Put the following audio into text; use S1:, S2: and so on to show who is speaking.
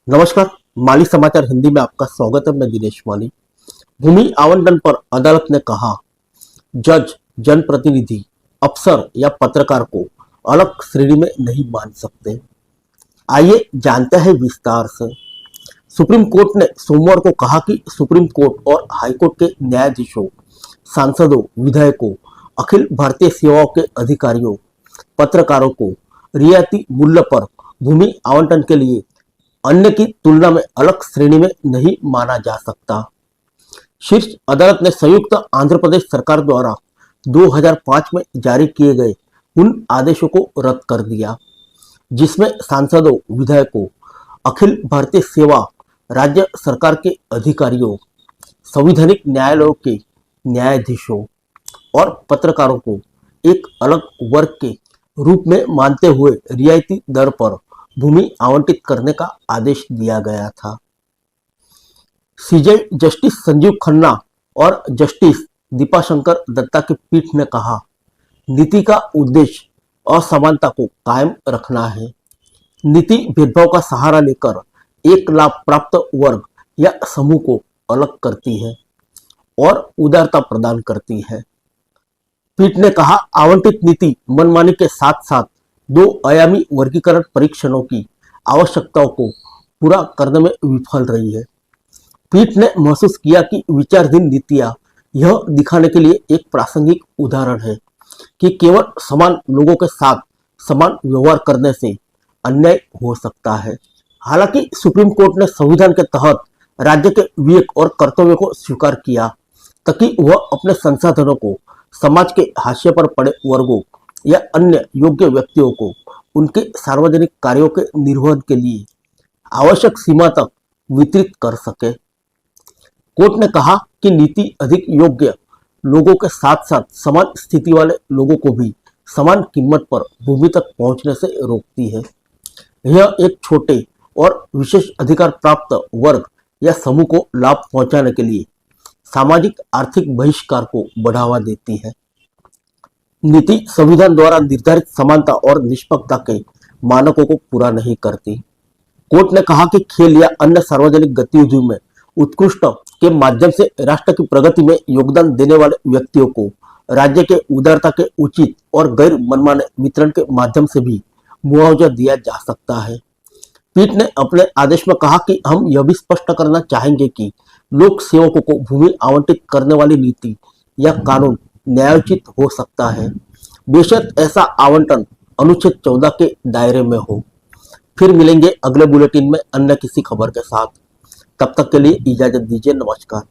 S1: नमस्कार। माली समाचार हिंदी में आपका स्वागत है। मैं दिनेश माली। भूमि आवंटन पर अदालत ने कहा, जज जनप्रतिनिधि, अफसर या पत्रकार को अलग श्रेणी में नहीं मान सकते। आइए जानते हैं विस्तार से। सुप्रीम कोर्ट ने सोमवार को कहा कि सुप्रीम कोर्ट और हाई कोर्ट के न्यायाधीशों, सांसदों, विधायकों, अखिल भारतीय सेवाओं के अधिकारियों, पत्रकारों को रियायती मूल्य पर भूमि आवंटन के लिए अन्य की तुलना में अलग श्रेणी में नहीं माना जा सकता। शीर्ष अदालत ने संयुक्त आंध्र प्रदेश सरकार द्वारा 2005 में जारी किए गए उन आदेशों को रद्द कर दिया, जिसमें सांसदों, विधायकों, अखिल भारतीय सेवा राज्य सरकार के अधिकारियों, संवैधानिक न्यायालयों के न्यायाधीशों और पत्रकारों को एक अलग वर्ग के रूप में मानते हुए रियायती दर पर भूमि आवंटित करने का आदेश दिया गया था। सीजेआई जस्टिस संजीव खन्ना और जस्टिस दीपाशंकर दत्ता की पीठ ने कहा, नीति का उद्देश्य असमानता को कायम रखना है। नीति भेदभाव का सहारा लेकर एक लाभ प्राप्त वर्ग या समूह को अलग करती है और उदारता प्रदान करती है। पीठ ने कहा, आवंटित नीति मनमानी के साथ साथ दो आयामी वर्गीकरण परीक्षणों की आवश्यकताओं को पूरा करने में विफल रही है। पीठ ने महसूस किया कि विचाराधीन नीतियां यह दिखाने के लिए एक प्रासंगिक उदाहरण है कि केवल समान लोगों के साथ समान व्यवहार करने से अन्याय हो सकता है। हालांकि सुप्रीम कोर्ट ने संविधान के तहत राज्य के विवेक और कर्तव्य को स्वीकार किया ताकि वह अपने संसाधनों को समाज के हाशिए पर पड़े वर्गों या अन्य योग्य व्यक्तियों को उनके सार्वजनिक कार्यों के निर्वहन के लिए आवश्यक सीमा तक वितरित कर सके। कोर्ट ने कहा कि नीति अधिक योग्य लोगों के साथ साथ समान स्थिति वाले लोगों को भी समान कीमत पर भूमि तक पहुंचने से रोकती है। यह एक छोटे और विशेष अधिकार प्राप्त वर्ग या समूह को लाभ पहुंचाने के लिए सामाजिक आर्थिक बहिष्कार को बढ़ावा देती है। नीति संविधान द्वारा निर्धारित समानता और निष्पक्षता के मानकों को पूरा नहीं करती। कोर्ट ने कहा कि खेल या अन्य सार्वजनिक गतिविधियों में उत्कृष्ट के माध्यम से राष्ट्र की प्रगति में योगदान देने वाले व्यक्तियों को राज्य के उदारता के उचित और गैर मनमाने वितरण के माध्यम से भी मुआवजा दिया जा सकता है। पीठ ने अपने आदेश में कहा कि हम यह भी स्पष्ट करना चाहेंगे कि लोक सेवकों को भूमि आवंटित करने वाली नीति या कानून न्यायोचित हो सकता है, बेशक ऐसा आवंटन अनुच्छेद 14 के दायरे में हो। फिर मिलेंगे अगले बुलेटिन में अन्य किसी खबर के साथ। तब तक के लिए इजाजत दीजिए। नमस्कार।